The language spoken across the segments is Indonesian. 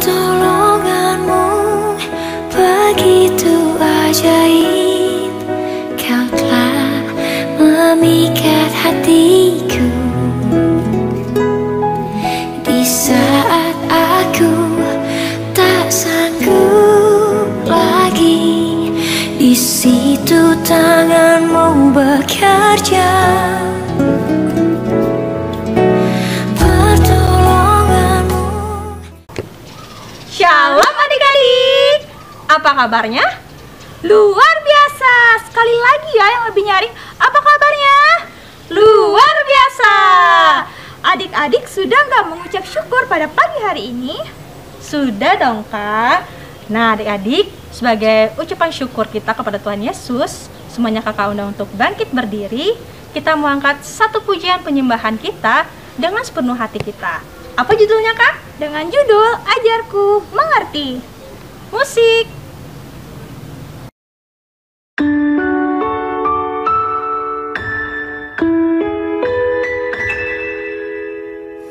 Pertolonganmu begitu ajaib, Kau telah memikat hatiku. Di saat aku tak sanggup lagi, di situ tanganmu bekerja. Shalom adik-adik, apa kabarnya? Luar biasa, sekali lagi ya yang lebih nyaring, apa kabarnya? Luar biasa. Adik-adik sudah nggak mengucap syukur pada pagi hari ini? Sudah dong kak. Nah adik-adik, sebagai ucapan syukur kita kepada Tuhan Yesus, semuanya kakak undang untuk bangkit berdiri. Kita mau angkat satu pujian penyembahan kita dengan sepenuh hati kita. Apa judulnya kak? Dengan judul Ajarku Mengerti. Musik.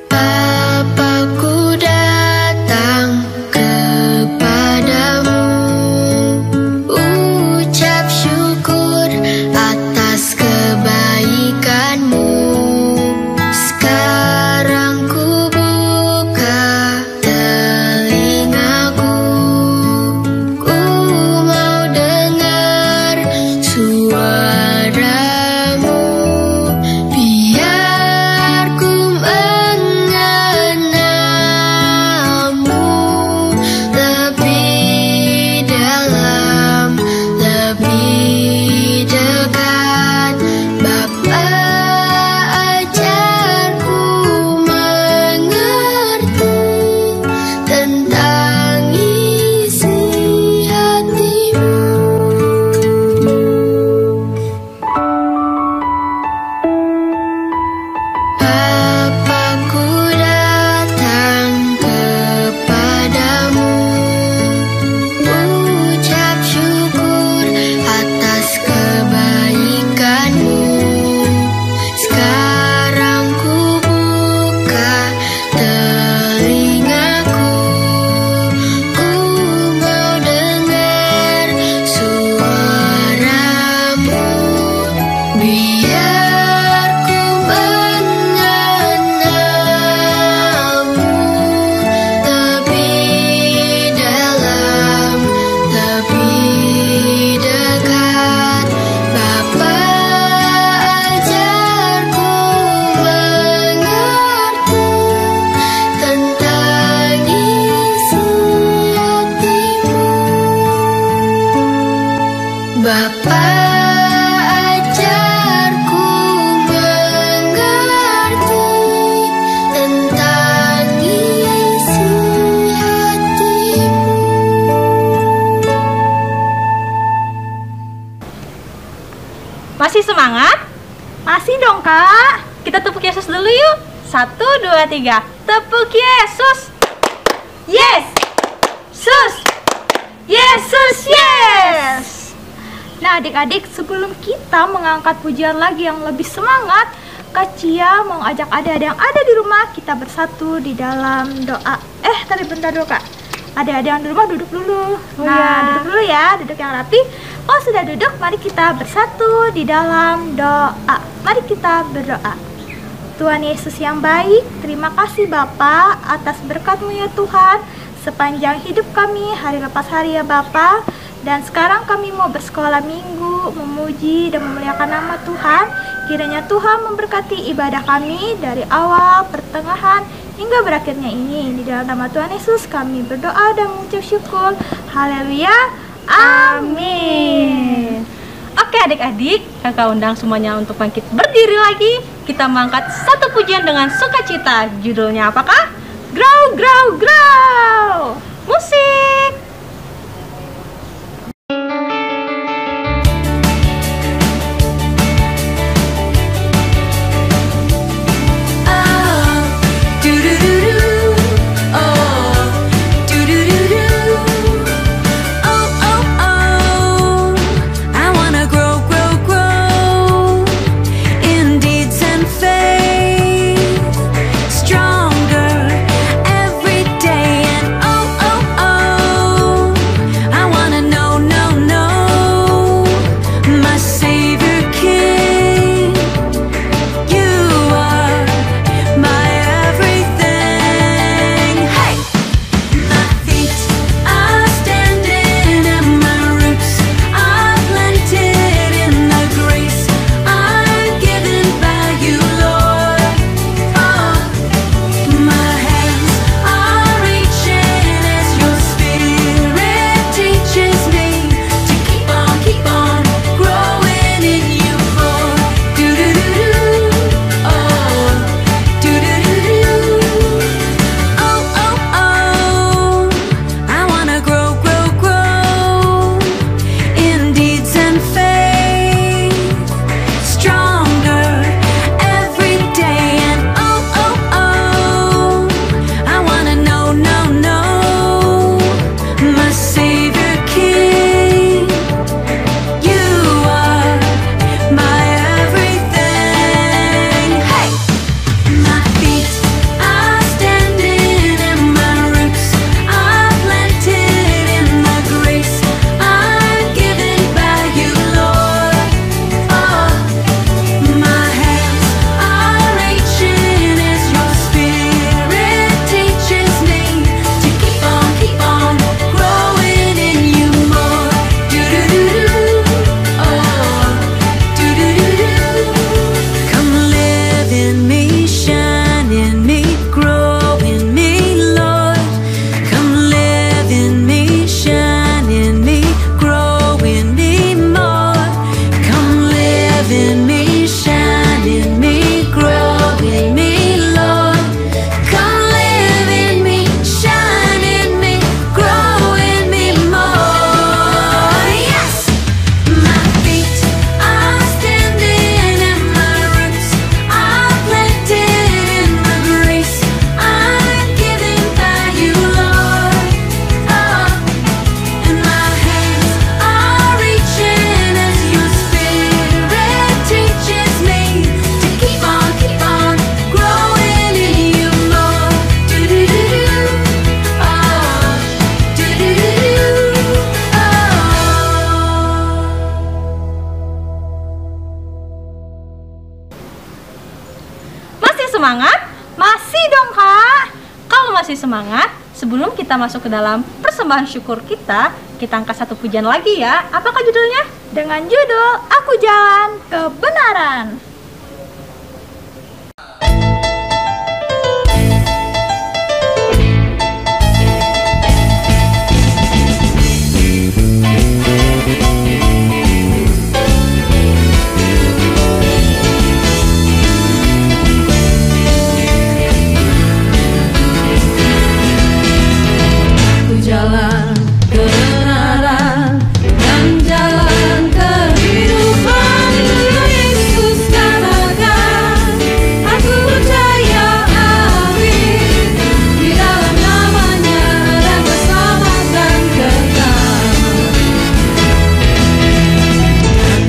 Bapakku datang kepadamu, ucap syukur atas kebaikanmu. Sekarang ku buka telingaku, ku mau dengar suaramu, biar ku mengenalmu lebih dalam, lebih dekat. Bapa, ajarku mengerti tentang isi hatimu. Bapakku datang kepadamu, ucap syukur atas kebaikanmu. Sekarang ku buka telingaku, ku mau dengar suaramu, biar ku mengenalmu lebih dalam, lebih dekat. Bapa, ajarku mengerti tentang isi hatimu. Bapa, ajarku mengerti tentang isi hatimu. Masih semangat? Masih dong kak. Kita tepuk Yesus dulu yuk. 1, 2, 3. Tepuk Yesus. Yes. Sus. Yesus, yes. Nah adik-adik, sebelum kita mengangkat pujian lagi yang lebih semangat, Kak Cia mau ajak adik-adik yang ada di rumah kita bersatu di dalam doa. Tapi bentar dulu kak. Adik-adik yang di rumah duduk dulu. Duduk dulu ya, duduk yang rapi. Kalau sudah duduk, mari kita bersatu di dalam doa. Mari kita berdoa. Tuhan Yesus yang baik, terima kasih Bapa atas berkat-Mu ya Tuhan. Sepanjang hidup kami, hari lepas hari ya Bapa. Dan sekarang kami mau bersekolah minggu, memuji dan memuliakan nama Tuhan. Kiranya Tuhan memberkati ibadah kami dari awal, pertengahan, hingga berakhirnya ini. Di dalam nama Tuhan Yesus kami berdoa dan mengucap syukur. Haleluya. Amin. Oke adik-adik, kakak undang semuanya untuk bangkit berdiri lagi. Kita mengangkat satu pujian dengan sukacita. Judulnya apakah? Grow, grow, grow. Musik. Stronger every day. sebelum kita masuk ke dalam persembahan syukur kita angkat satu pujian lagi ya. Apakah judulnya? Dengan judul Aku Jalan Kebenaran. Jalan kebenaran dan jalan kehidupan, Yesus katakan, aku percaya amin, di dalam namanya ada keselamatan kekal.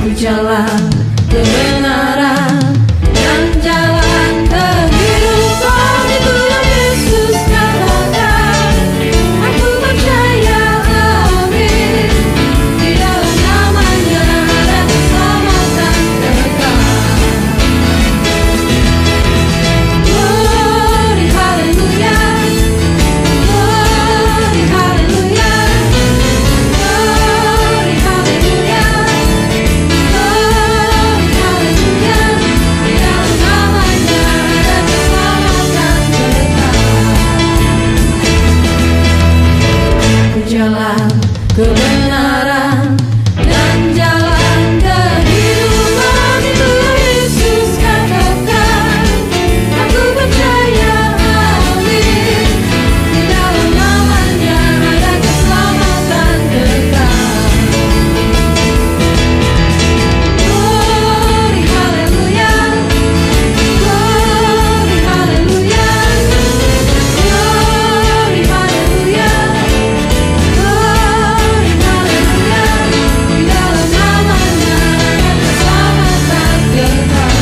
Aku jalan kebenaran dan jalan kehidupan, itu yang Yesus katakan. Aku percaya amin, di dalam namanya ada keselamatan kekal. Glory haleluya, glory haleluya, glory haleluya, glory haleluya, di dalam namanya ada keselamatan kekal. Aku jalan kebenaran dan jalan kehidupan, itu yang Yesus katakan. Aku percaya amin, di dalam namanya ada keselamatan kekal. Glory haleluya, glory haleluya, glory haleluya, glory haleluya, di dalam namanya ada keselamatan kekal.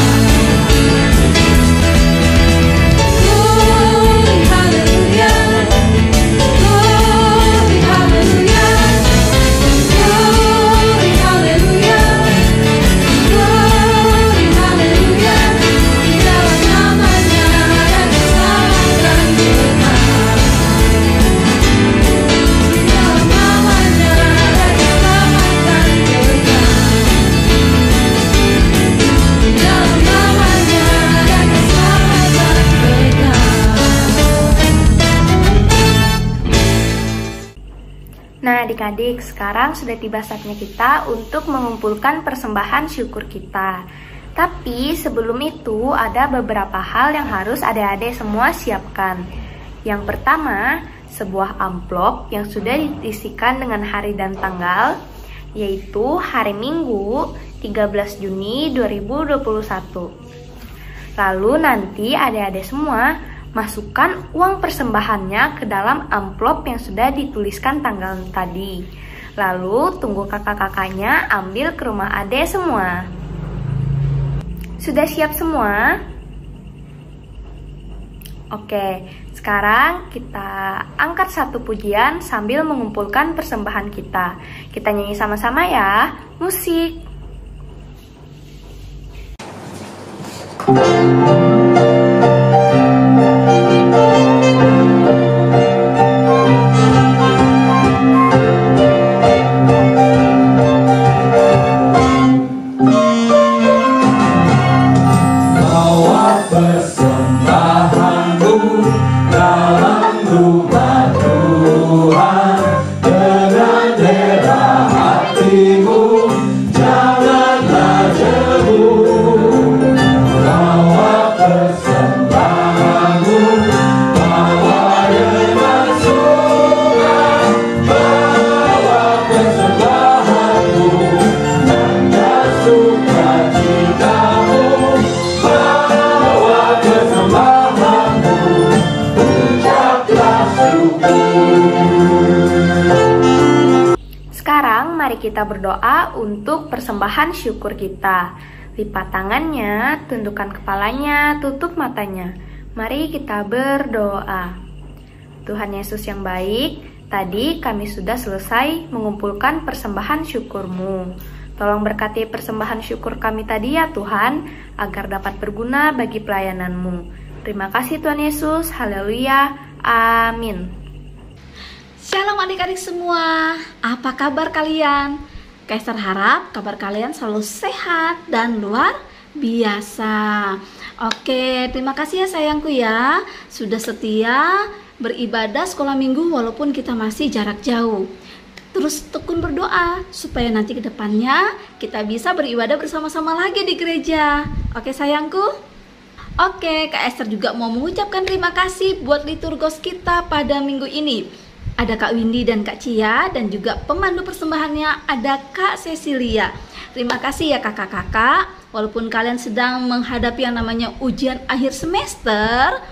Glory haleluya, glory haleluya, glory haleluya, glory haleluya, di dalam namanya ada keselamatan kekal. Di dalam namanya ada keselamatan kekal. Di dalam namanya ada keselamatan kekal. Nah adik-adik, sekarang sudah tiba saatnya kita untuk mengumpulkan persembahan syukur kita. Tapi sebelum itu ada beberapa hal yang harus adik-adik semua siapkan. Yang pertama, sebuah amplop yang sudah diisikan dengan hari dan tanggal, yaitu hari Minggu 13 Juni 2021. Lalu nanti adik-adik semua masukkan uang persembahannya ke dalam amplop yang sudah dituliskan tanggal tadi. Lalu tunggu kakak-kakaknya ambil ke rumah adik semua. Sudah siap semua? Oke, sekarang kita angkat satu pujian sambil mengumpulkan persembahan kita. Kita nyanyi sama-sama ya. Musik. Bawa persembahanmu dalam rumah Tuhan, dengan rela hatimu, janganlah jauh. Bawa persembahanmu, bawa dengan suka, bawa persembahanmu, tanda sukacitamu. Bawa persembahanmu, ucaplah syukur. Sekarang mari kita berdoa untuk persembahan syukur kita. Lipat tangannya, tundukkan kepalanya, tutup matanya. Mari kita berdoa. Tuhan Yesus yang baik, tadi kami sudah selesai mengumpulkan persembahan syukur-Mu. Tolong berkati persembahan syukur kami tadi ya Tuhan, agar dapat berguna bagi pelayanan-Mu. Terima kasih Tuhan Yesus, haleluya, amin. Shalom adik-adik semua, apa kabar kalian? Kak Esther harap kabar kalian selalu sehat dan luar biasa. Oke, terima kasih ya sayangku ya, sudah setia beribadah sekolah minggu walaupun kita masih jarak jauh. Terus tekun berdoa supaya nanti ke depannya kita bisa beribadah bersama-sama lagi di gereja. Oke sayangku? Oke, Kak Esther juga mau mengucapkan terima kasih buat liturgos kita pada minggu ini. Ada Kak Windy dan Kak Cia, dan juga pemandu persembahannya ada Kak Cecilia. Terima kasih ya kakak-kakak, walaupun kalian sedang menghadapi yang namanya ujian akhir semester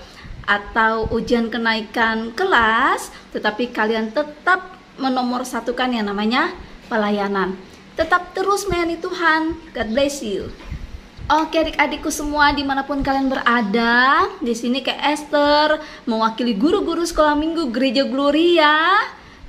atau ujian kenaikan kelas, tetapi kalian tetap menomorsatukan yang namanya pelayanan. Tetap terus melayani Tuhan. God bless you. Oke adik-adikku semua dimanapun kalian berada, di sini Kak Esther mewakili guru-guru sekolah minggu Gereja Gloria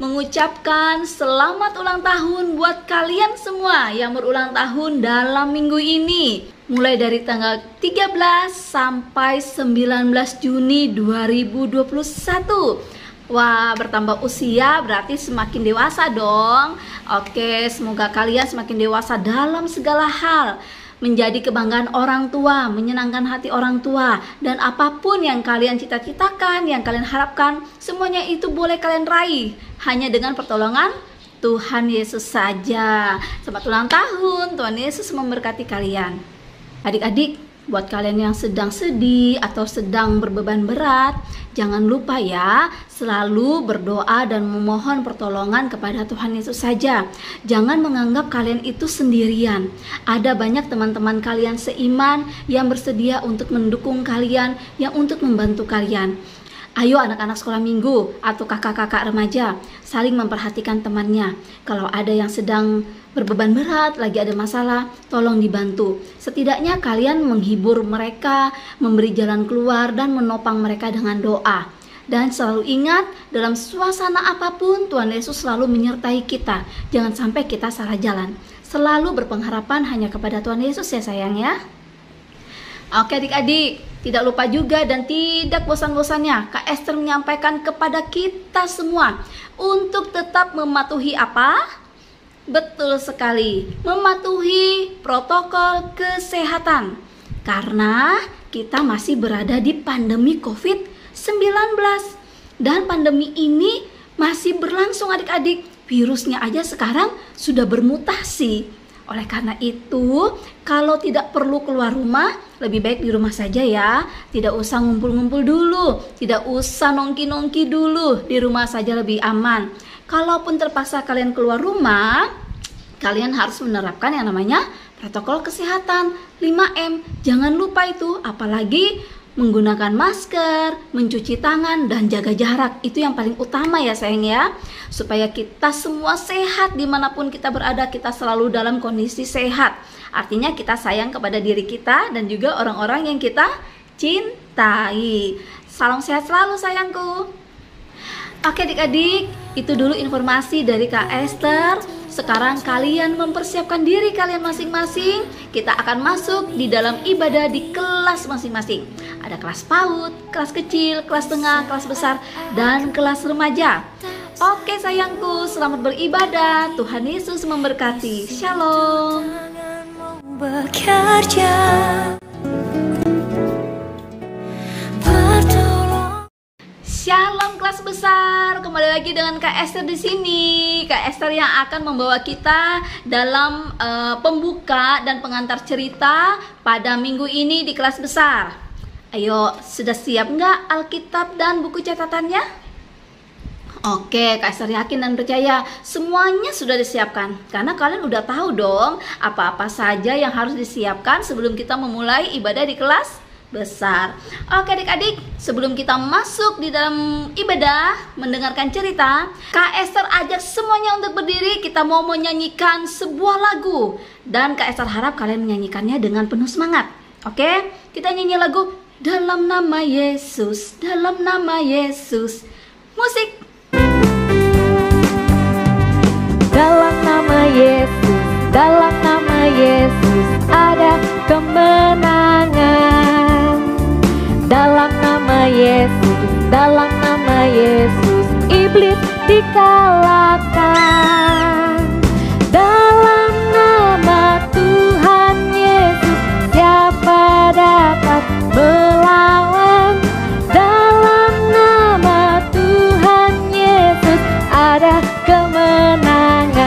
mengucapkan selamat ulang tahun buat kalian semua yang berulang tahun dalam minggu ini. Mulai dari tanggal 13 sampai 19 Juni 2021. Wah, bertambah usia berarti semakin dewasa dong. Oke, semoga kalian semakin dewasa dalam segala hal, menjadi kebanggaan orang tua, menyenangkan hati orang tua, dan apapun yang kalian cita-citakan, yang kalian harapkan, semuanya itu boleh kalian raih hanya dengan pertolongan Tuhan Yesus saja. Selamat ulang tahun, Tuhan Yesus memberkati kalian. Adik-adik, buat kalian yang sedang sedih atau sedang berbeban berat, jangan lupa ya, selalu berdoa dan memohon pertolongan kepada Tuhan Yesus saja. Jangan menganggap kalian itu sendirian. Ada banyak teman-teman kalian seiman yang bersedia untuk mendukung kalian, yang untuk membantu kalian. Ayo anak-anak sekolah minggu atau kakak-kakak remaja, saling memperhatikan temannya. Kalau ada yang sedang berbeban berat, lagi ada masalah, tolong dibantu. Setidaknya kalian menghibur mereka, memberi jalan keluar, dan menopang mereka dengan doa. Dan selalu ingat, dalam suasana apapun Tuhan Yesus selalu menyertai kita. Jangan sampai kita salah jalan. Selalu berpengharapan hanya kepada Tuhan Yesus ya sayang ya. Oke adik-adik, tidak lupa juga dan tidak bosan-bosannya Kak Esther menyampaikan kepada kita semua untuk tetap mematuhi apa? Betul sekali, mematuhi protokol kesehatan. Karena kita masih berada di pandemi COVID-19. Dan pandemi ini masih berlangsung adik-adik. Virusnya aja sekarang sudah bermutasi. Oleh karena itu, kalau tidak perlu keluar rumah, lebih baik di rumah saja ya. Tidak usah ngumpul-ngumpul dulu, tidak usah nongki-nongki dulu, di rumah saja lebih aman. Kalaupun terpaksa kalian keluar rumah, kalian harus menerapkan yang namanya protokol kesehatan 5M. Jangan lupa itu, apalagi menggunakan masker, mencuci tangan, dan jaga jarak. Itu yang paling utama ya sayang ya. Supaya kita semua sehat dimanapun kita berada, kita selalu dalam kondisi sehat. Artinya kita sayang kepada diri kita dan juga orang-orang yang kita cintai. Salam sehat selalu sayangku. Oke adik-adik, itu dulu informasi dari Kak Esther. Sekarang kalian mempersiapkan diri kalian masing-masing. Kita akan masuk di dalam ibadah di kelas masing-masing. Ada kelas PAUD, kelas kecil, kelas tengah, kelas besar, dan kelas remaja. Oke sayangku, selamat beribadah. Tuhan Yesus memberkati. Shalom. Bekerja Shalom kelas besar, kembali lagi dengan Kak Esther di sini. Kak Esther yang akan membawa kita dalam pembuka dan pengantar cerita pada minggu ini di kelas besar. Ayo, sudah siap nggak Alkitab dan buku catatannya? Oke, Kak Esther yakin dan percaya semuanya sudah disiapkan. Karena kalian udah tahu dong apa-apa saja yang harus disiapkan sebelum kita memulai ibadah di kelas besar. Oke adik-adik, sebelum kita masuk di dalam ibadah mendengarkan cerita, Kak Esther ajak semuanya untuk berdiri. Kita mau menyanyikan sebuah lagu, dan Kak Esther harap kalian menyanyikannya dengan penuh semangat. Oke, kita nyanyi lagu Dalam Nama Yesus, Dalam Nama Yesus. Musik. dalam nama Yesus, dalam nama Yesus ada kemenangan. Dalam nama Yesus, dalam nama Yesus iblis iblis dikalahkan. Dalam nama Tuhan Yesus, siapa dapat melawan? Dalam nama Tuhan Yesus ada kemenangan.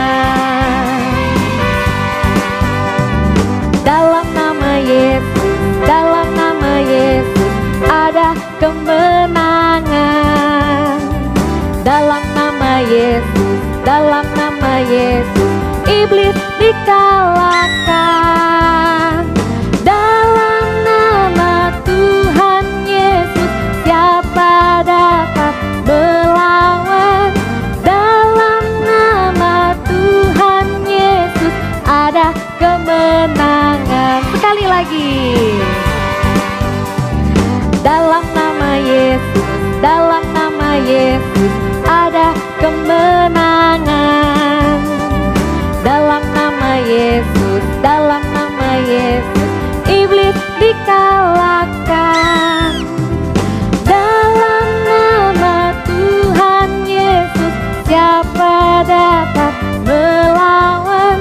Dalam nama Yesus, dalam nama Yesus ada kemenangan. Dalam nama Yesus, dalam nama Yesus iblis dikalahkan. Dalam nama Tuhan Yesus siapa dapat melawan? Dalam nama Tuhan Yesus ada kemenangan. Sekali lagi. Dalam nama Yesus, dalam nama Yesus ada kemenangan. Dalam nama Yesus, dalam nama Yesus iblis dikalahkan. Dalam nama Tuhan Yesus siapa dapat melawan?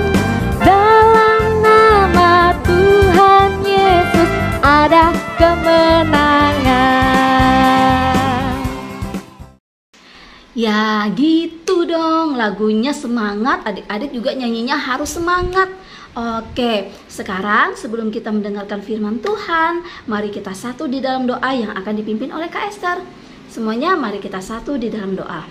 Dalam nama Tuhan Yesus ada kemenangan. Ya gitu dong, lagunya semangat, adik-adik juga nyanyinya harus semangat. Oke, sekarang sebelum kita mendengarkan firman Tuhan, mari kita satu di dalam doa yang akan dipimpin oleh Kak Esther. Semuanya mari kita satu di dalam doa.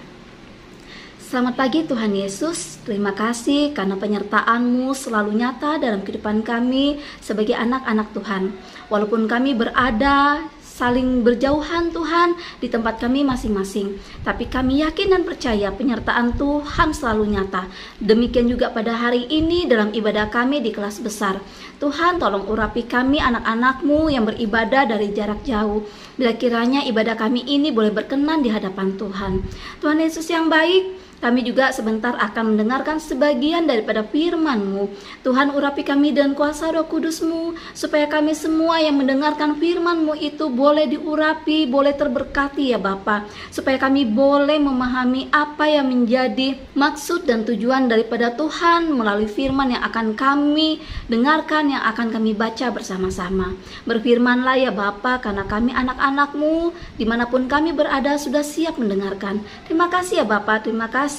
Selamat pagi Tuhan Yesus, terima kasih karena penyertaan-Mu selalu nyata dalam kehidupan kami sebagai anak-anak Tuhan. Walaupun kami berada saling berjauhan Tuhan di tempat kami masing-masing, tapi kami yakin dan percaya penyertaan Tuhan selalu nyata. Demikian juga pada hari ini dalam ibadah kami di kelas besar. Tuhan tolong urapi kami anak-anak-Mu yang beribadah dari jarak jauh. Bila kiranya ibadah kami ini boleh berkenan di hadapan Tuhan. Tuhan Yesus yang baik, kami juga sebentar akan mendengarkan sebagian daripada firman-Mu. Tuhan urapi kami dengan kuasa Roh Kudus-Mu, supaya kami semua yang mendengarkan firman-Mu itu boleh diurapi, boleh terberkati ya Bapa. Supaya kami boleh memahami apa yang menjadi maksud dan tujuan daripada Tuhan melalui firman yang akan kami dengarkan, yang akan kami baca bersama-sama. Berfirmanlah ya Bapa, karena kami anak-anak-Mu, dimanapun kami berada sudah siap mendengarkan. Terima kasih ya Bapa, terima kasih.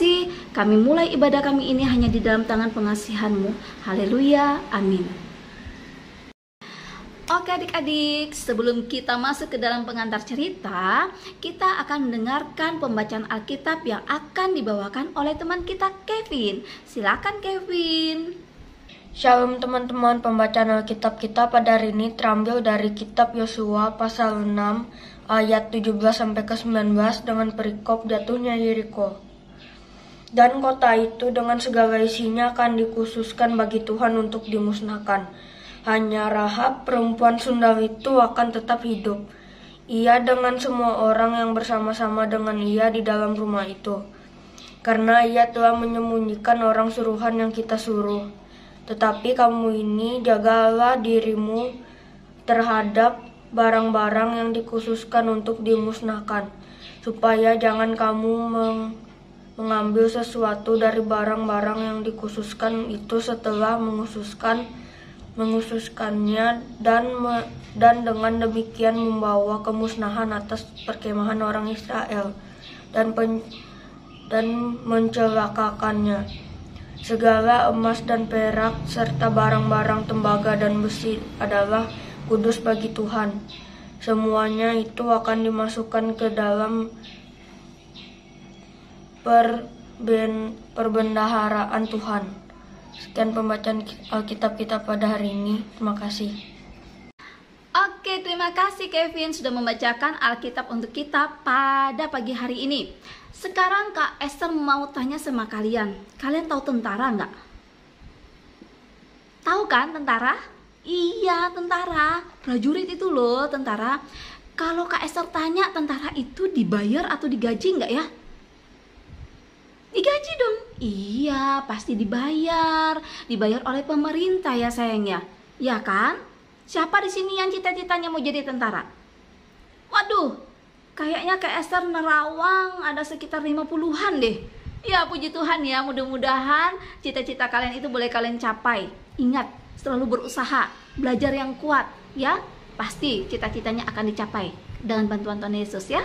Kami mulai ibadah kami ini hanya di dalam tangan pengasihan-Mu. Haleluya, amin. Oke adik-adik, sebelum kita masuk ke dalam pengantar cerita, kita akan mendengarkan pembacaan Alkitab yang akan dibawakan oleh teman kita Kevin. Silakan Kevin. Shalom teman-teman, pembacaan Alkitab kita pada hari ini terambil dari kitab Yosua pasal 6 ayat 17 sampai ke 19 dengan perikop jatuhnya Yeriko. Dan kota itu dengan segala isinya akan dikhususkan bagi Tuhan untuk dimusnahkan. Hanya Rahab perempuan sundal itu akan tetap hidup. Ia dengan semua orang yang bersama-sama dengan ia di dalam rumah itu. Karena ia telah menyembunyikan orang suruhan yang kita suruh. Tetapi kamu ini jagalah dirimu terhadap barang-barang yang dikhususkan untuk dimusnahkan. Supaya jangan kamu mengambil sesuatu dari barang-barang yang dikhususkan itu setelah menghususkannya dan dengan demikian membawa kemusnahan atas perkemahan orang Israel dan mencelakakannya. Segala emas dan perak serta barang-barang tembaga dan besi adalah kudus bagi Tuhan. Semuanya itu akan dimasukkan ke dalam perbendaharaan Tuhan. Sekian pembacaan Alkitab kita pada hari ini. Terima kasih. Oke, terima kasih Kevin sudah membacakan Alkitab untuk kita pada pagi hari ini. Sekarang Kak Esther mau tanya sama kalian. Kalian tahu tentara nggak? Tahu kan tentara? Iya, tentara. Prajurit itu loh, tentara. Kalau Kak Esther tanya, tentara itu dibayar atau digaji nggak ya? Digaji dong. Iya, pasti dibayar. Dibayar oleh pemerintah ya sayang ya. Ya kan? Siapa di sini yang cita-citanya mau jadi tentara? Waduh, Kayaknya Kak Esther nerawang ada sekitar 50-an deh. Ya puji Tuhan ya, mudah-mudahan cita-cita kalian itu boleh kalian capai. Ingat, selalu berusaha, belajar yang kuat ya. Pasti cita-citanya akan dicapai dengan bantuan Tuhan Yesus ya.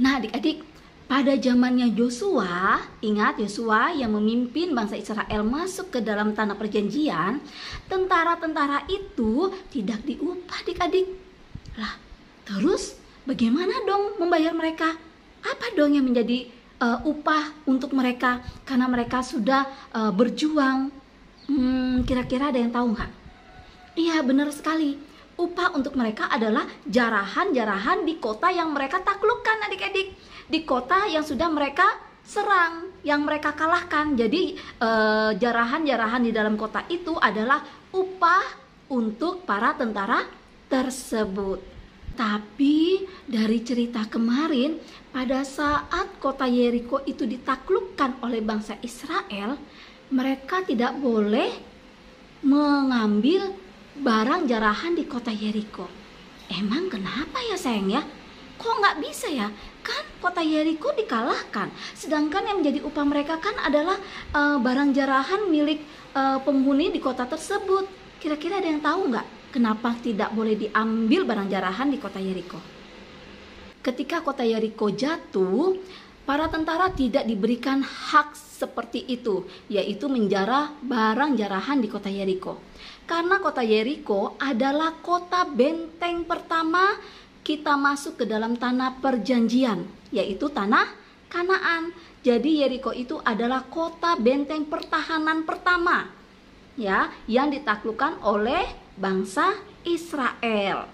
Nah adik-adik, pada zamannya Yosua, ingat Yosua yang memimpin bangsa Israel masuk ke dalam tanah perjanjian, tentara-tentara itu tidak diupah adik-adik. Lah, terus bagaimana dong membayar mereka? Apa dong yang menjadi upah untuk mereka karena mereka sudah berjuang? Kira-kira ada yang tahu nggak? Iya benar sekali. Upah untuk mereka adalah jarahan-jarahan di kota yang mereka taklukkan adik-adik. Di kota yang sudah mereka serang, yang mereka kalahkan. Jadi jarahan-jarahan di dalam kota itu adalah upah untuk para tentara tersebut. Tapi dari cerita kemarin, pada saat kota Yeriko itu ditaklukkan oleh bangsa Israel, mereka tidak boleh mengambil barang jarahan di kota Yeriko. Emang kenapa ya sayang ya? Kok nggak bisa ya? Kan kota Yeriko dikalahkan, sedangkan yang menjadi upah mereka kan adalah barang jarahan milik penghuni di kota tersebut. Kira-kira ada yang tahu nggak kenapa tidak boleh diambil barang jarahan di kota Yeriko? Ketika kota Yeriko jatuh, para tentara tidak diberikan hak seperti itu, yaitu menjarah barang jarahan di kota Yeriko. Karena kota Yeriko adalah kota benteng pertama kita masuk ke dalam tanah perjanjian, yaitu tanah Kanaan. Jadi Yeriko itu adalah kota benteng pertahanan pertama ya, yang ditaklukkan oleh bangsa Israel.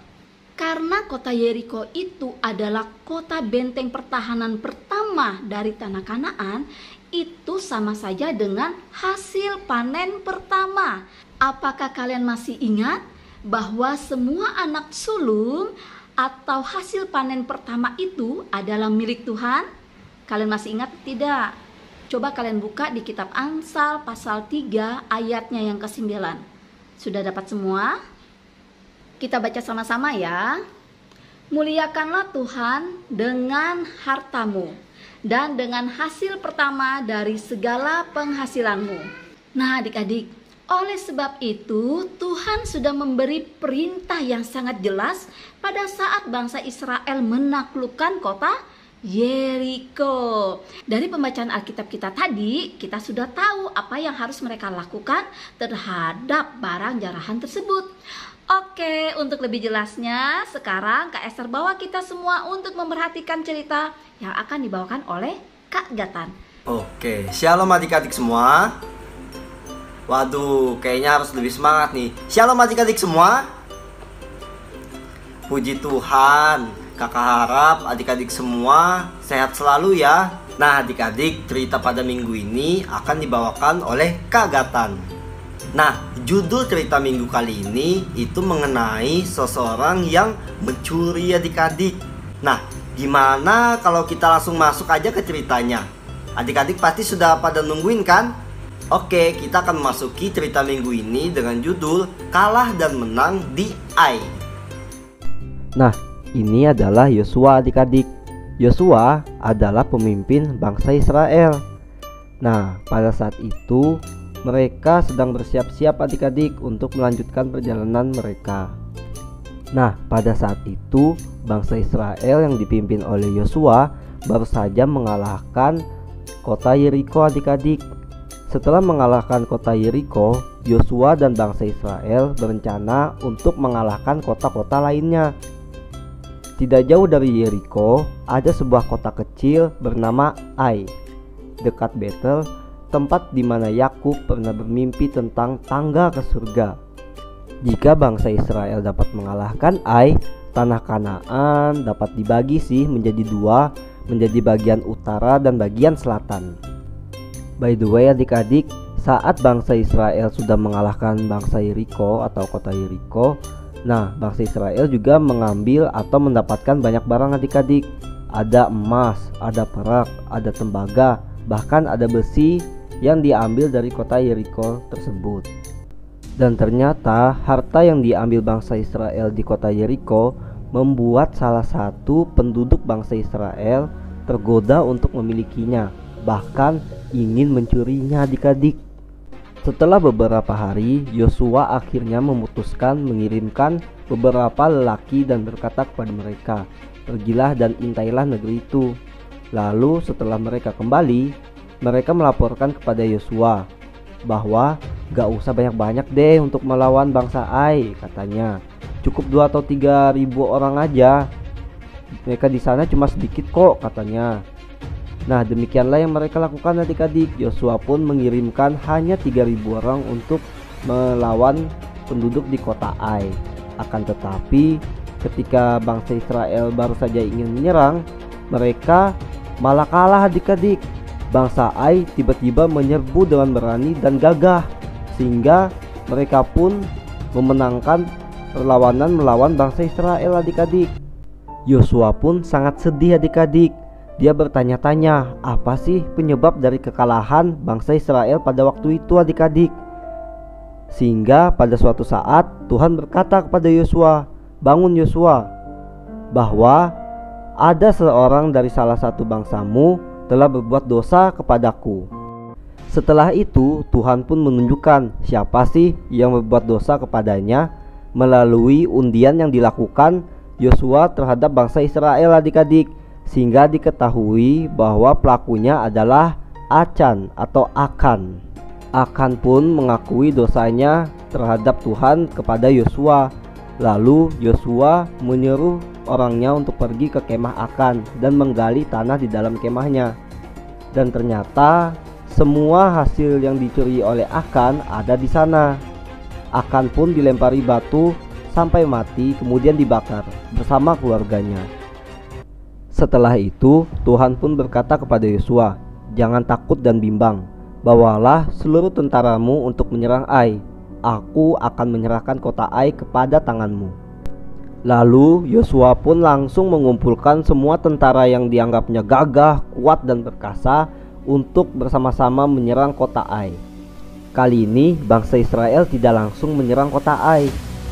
Karena kota Yeriko itu adalah kota benteng pertahanan pertama dari tanah Kanaan, itu sama saja dengan hasil panen pertama. Apakah kalian masih ingat bahwa semua anak sulung atau hasil panen pertama itu adalah milik Tuhan? Kalian masih ingat tidak? Coba kalian buka di kitab Amsal pasal 3 ayatnya yang ke-9. Sudah dapat semua? Kita baca sama-sama ya. Muliakanlah Tuhan dengan hartamu dan dengan hasil pertama dari segala penghasilanmu. Nah adik-adik, oleh sebab itu Tuhan sudah memberi perintah yang sangat jelas pada saat bangsa Israel menaklukkan kota Yeriko. Dari pembacaan Alkitab kita tadi, kita sudah tahu apa yang harus mereka lakukan terhadap barang jarahan tersebut. Oke, untuk lebih jelasnya sekarang Kak Esther bawa kita semua untuk memperhatikan cerita yang akan dibawakan oleh Kak Gatan. Oke, shalom adik-adik semua. Waduh, kayaknya harus lebih semangat nih. Shalom adik-adik semua. Puji Tuhan, kakak harap adik-adik semua sehat selalu ya. Nah adik-adik, cerita pada minggu ini akan dibawakan oleh Kak Gatan. Nah, judul cerita minggu kali ini itu mengenai seseorang yang mencuri adik-adik. Nah, gimana kalau kita langsung masuk aja ke ceritanya? Adik-adik pasti sudah pada nungguin kan? Oke, kita akan memasuki cerita minggu ini dengan judul Kalah dan Menang di Ai. Nah, ini adalah Yosua adik-adik. Yosua adalah pemimpin bangsa Israel. Nah, pada saat itu mereka sedang bersiap-siap adik-adik untuk melanjutkan perjalanan mereka. Nah, pada saat itu bangsa Israel yang dipimpin oleh Yosua baru saja mengalahkan kota Yeriko adik-adik. Setelah mengalahkan kota Yeriko, Yosua dan bangsa Israel berencana untuk mengalahkan kota-kota lainnya. Tidak jauh dari Yeriko, ada sebuah kota kecil bernama Ai, dekat Betel, tempat di mana Yakub pernah bermimpi tentang tangga ke surga. Jika bangsa Israel dapat mengalahkan Ai, tanah Kanaan dapat dibagi menjadi dua, menjadi bagian utara dan bagian selatan. By the way adik-adik, saat bangsa Israel sudah mengalahkan bangsa Yeriko atau kota Yeriko, nah bangsa Israel juga mengambil atau mendapatkan banyak barang adik-adik. Ada emas, ada perak, ada tembaga, bahkan ada besi yang diambil dari kota Yeriko tersebut. Dan ternyata harta yang diambil bangsa Israel di kota Yeriko membuat salah satu penduduk bangsa Israel tergoda untuk memilikinya, bahkan ingin mencurinya adik-adik. Setelah beberapa hari, Yosua akhirnya memutuskan mengirimkan beberapa lelaki dan berkata kepada mereka, "Pergilah dan intailah negeri itu." Lalu setelah mereka kembali, mereka melaporkan kepada Yosua bahwa gak usah banyak-banyak deh untuk melawan bangsa Ai, katanya. Cukup 2 atau 3 ribu orang aja. Mereka di sana cuma sedikit kok, katanya. Nah, demikianlah yang mereka lakukan adik-adik. Yosua pun mengirimkan hanya 3.000 orang untuk melawan penduduk di kota Ai. Akan tetapi, ketika bangsa Israel baru saja ingin menyerang, mereka malah kalah adik-adik. Bangsa Ai tiba-tiba menyerbu dengan berani dan gagah, sehingga mereka pun memenangkan perlawanan melawan bangsa Israel adik-adik. Yosua pun sangat sedih adik-adik. Dia bertanya-tanya, apa sih penyebab dari kekalahan bangsa Israel pada waktu itu adik-adik? Sehingga pada suatu saat Tuhan berkata kepada Yosua, "Bangun Yosua, bahwa ada seorang dari salah satu bangsamu telah berbuat dosa kepadaku." Setelah itu Tuhan pun menunjukkan siapa sih yang berbuat dosa kepadanya melalui undian yang dilakukan Yosua terhadap bangsa Israel adik-adik, sehingga diketahui bahwa pelakunya adalah Acan atau Akan. Akan pun mengakui dosanya terhadap Tuhan kepada Yosua. Lalu Yosua menyuruh orangnya untuk pergi ke kemah Akan dan menggali tanah di dalam kemahnya. Dan ternyata semua hasil yang dicuri oleh Akan ada di sana. Akan pun dilempari batu sampai mati, kemudian dibakar bersama keluarganya. Setelah itu Tuhan pun berkata kepada Yosua, "Jangan takut dan bimbang, bawalah seluruh tentaramu untuk menyerang Ai. Aku akan menyerahkan kota Ai kepada tanganmu." Lalu Yosua pun langsung mengumpulkan semua tentara yang dianggapnya gagah, kuat dan perkasa untuk bersama-sama menyerang kota Ai. Kali ini bangsa Israel tidak langsung menyerang kota Ai.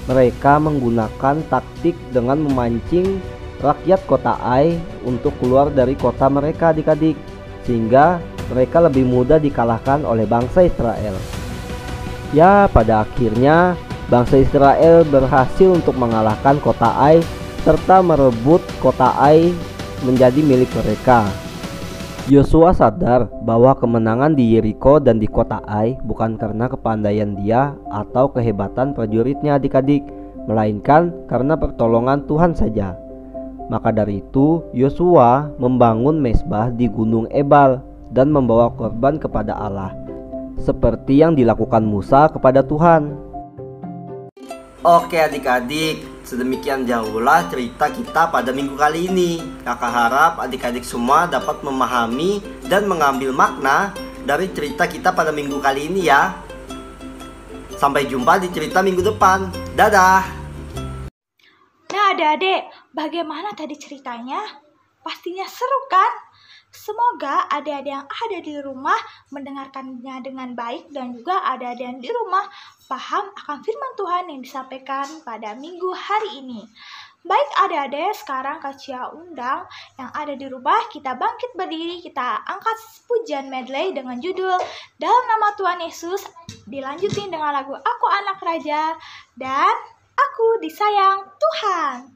Mereka menggunakan taktik dengan memancing rakyat kota Ai untuk keluar dari kota mereka adik-adik, sehingga mereka lebih mudah dikalahkan oleh bangsa Israel. Ya, pada akhirnya bangsa Israel berhasil untuk mengalahkan kota Ai serta merebut kota Ai menjadi milik mereka. Yosua sadar bahwa kemenangan di Yeriko dan di kota Ai bukan karena kepandaian dia atau kehebatan prajuritnya adik-adik, melainkan karena pertolongan Tuhan saja. Maka dari itu Yosua membangun mezbah di Gunung Ebal dan membawa korban kepada Allah, seperti yang dilakukan Musa kepada Tuhan. Oke adik-adik, sedemikian jauhlah cerita kita pada minggu kali ini. Kakak harap adik-adik semua dapat memahami dan mengambil makna dari cerita kita pada minggu kali ini ya. Sampai jumpa di cerita minggu depan. Dadah. Nah adik-adik, bagaimana tadi ceritanya? Pastinya seru kan? Semoga adik-adik yang ada di rumah mendengarkannya dengan baik dan juga adik-adik yang di rumah paham akan firman Tuhan yang disampaikan pada minggu hari ini. Baik adik-adik, sekarang Kak Cia undang yang ada di rumah kita bangkit berdiri, kita angkat pujian medley dengan judul Dalam Nama Tuhan Yesus, dilanjutin dengan lagu Aku Anak Raja dan Aku Disayang Tuhan.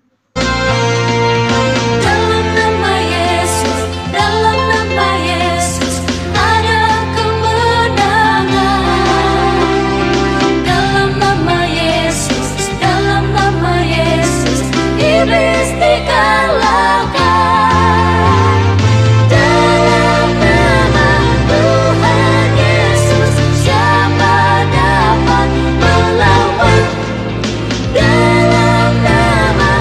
Dalam nama Yesus, dalam nama Yesus ada kemenangan. Dalam nama Yesus, dalam nama Yesus iblis dikalahkan. Dalam nama Tuhan Yesus siapa dapat melawan? Dalam nama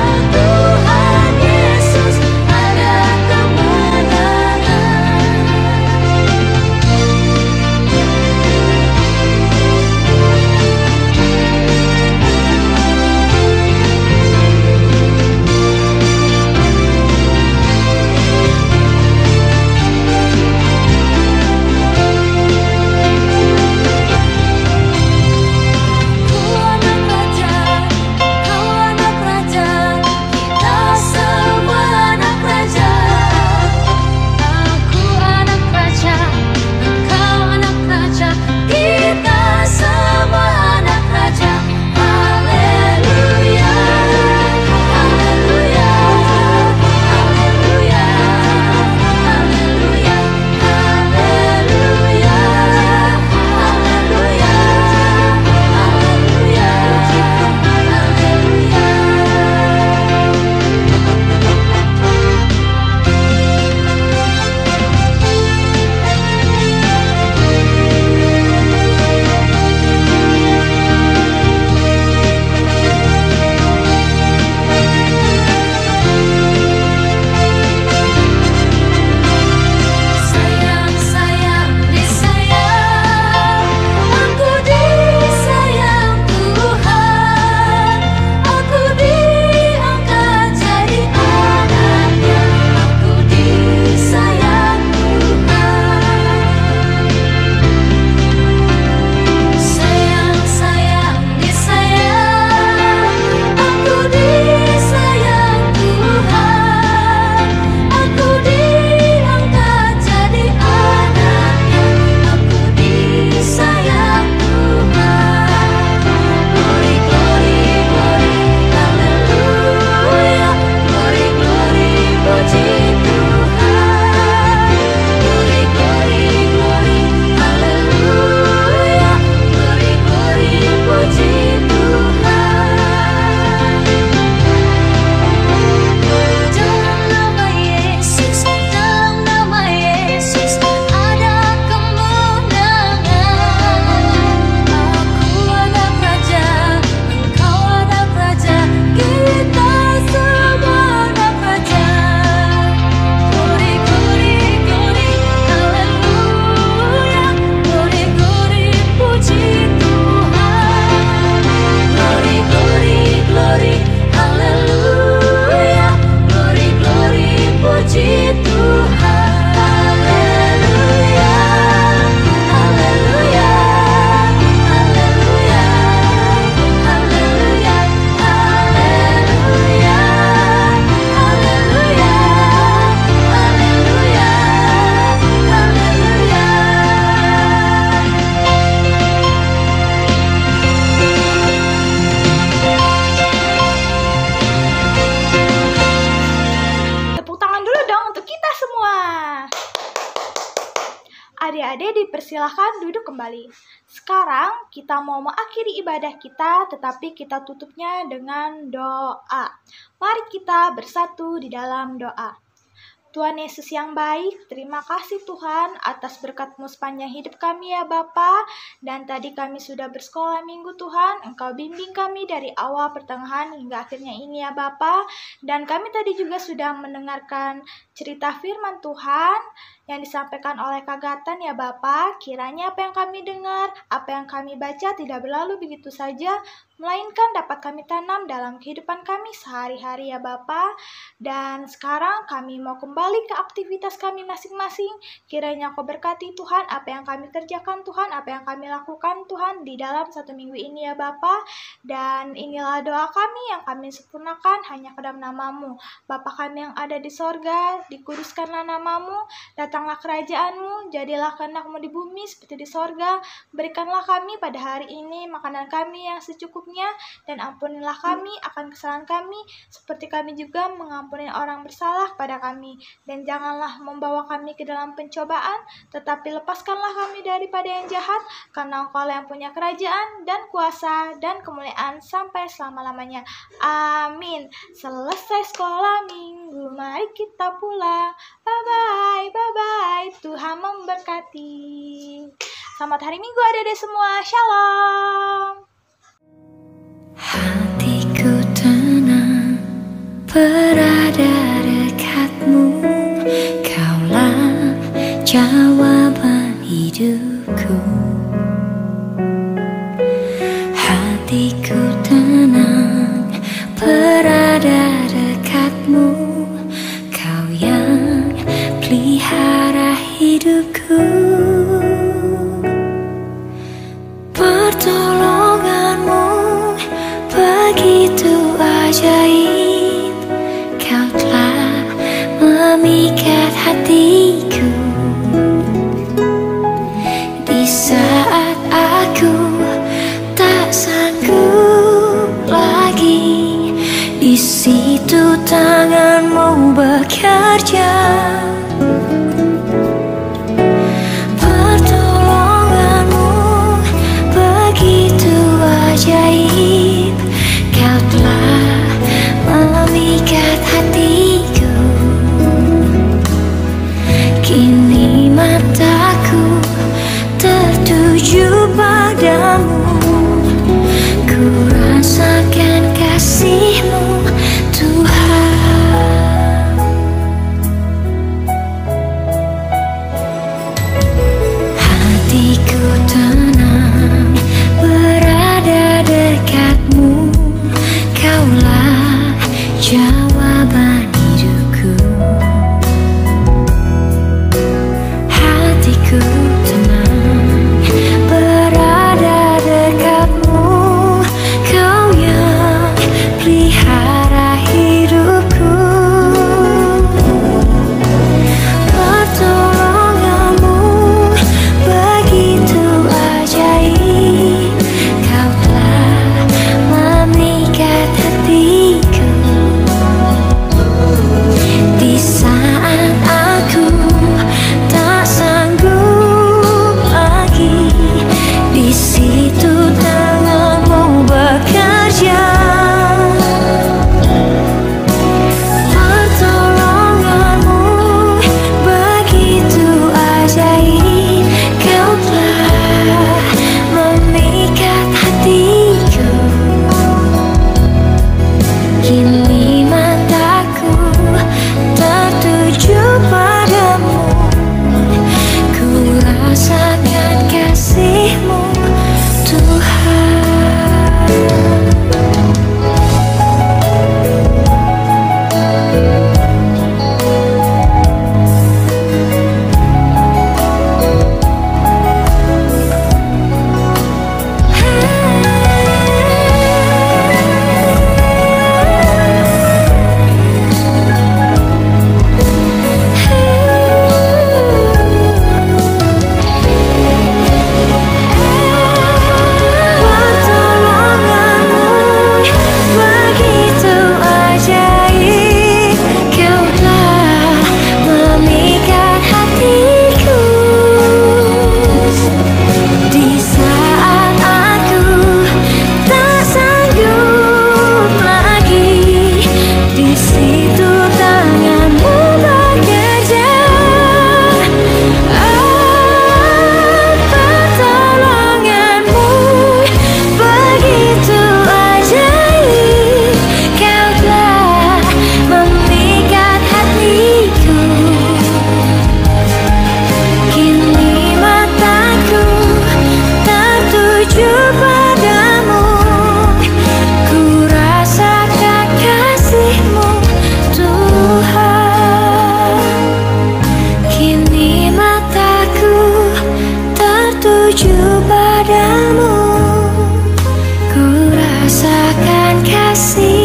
Adik-adik dipersilahkan duduk kembali. Sekarang kita mau mengakhiri ibadah kita, tetapi kita tutupnya dengan doa. Mari kita bersatu di dalam doa. Tuhan Yesus yang baik, terima kasih Tuhan atas berkat-Mu sepanjang hidup kami ya Bapa. Dan tadi kami sudah bersekolah minggu Tuhan, Engkau bimbing kami dari awal, pertengahan, hingga akhirnya ini ya Bapa. Dan kami tadi juga sudah mendengarkan cerita firman Tuhan yang disampaikan oleh Kak Gatan ya Bapa. Kiranya apa yang kami dengar, apa yang kami baca tidak berlalu begitu saja, melainkan dapat kami tanam dalam kehidupan kami sehari-hari ya Bapa. Dan sekarang kami mau kembali ke aktivitas kami masing-masing. Kiranya Kau berkati Tuhan apa yang kami kerjakan Tuhan, apa yang kami lakukan Tuhan di dalam 1 minggu ini ya Bapa. Dan inilah doa kami yang kami sempurnakan hanya ke dalam nama-Mu. Bapa kami yang ada di sorga, dikuduskanlah nama-Mu, datanglah kerajaan-Mu, jadilah kehendak-Mu di bumi seperti di sorga. Berikanlah kami pada hari ini makanan kami yang secukupnya, dan ampunilah kami akan kesalahan kami, seperti kami juga mengampuni orang bersalah pada kami. Dan janganlah membawa kami ke dalam pencobaan, tetapi lepaskanlah kami daripada yang jahat, karena Engkau yang punya kerajaan, dan kuasa, dan kemuliaan sampai selama-lamanya. Amin. Selesai sekolah minggu, mari kita pulang. Bye-bye, bye-bye. Tuhan memberkati. Selamat hari Minggu adik-adik semua. Shalom. Hatiku tenang berada dekatmu, Kaulah jawaban hidupku. Hatiku tenang berada dekatmu, Kau yang pelihara hidupku. Pertolongan-Mu begitu ajaib, Kau telah memikat hatiku. Di saat aku tak sanggup lagi, di situ tangan-Mu bekerja. Pertolongan-Mu begitu ajaib, Kau telah memikat hatiku. Kini mataku tertuju padamu, ku rasakan kasih-Mu Tuhan. Hatiku tenang berada dekat-Mu, Kaulah jawaban hidupku. Hatiku tenang berada dekat-Mu, Kau yang pelihara hidupku. Pertolongan-Mu begitu Curahkan kasih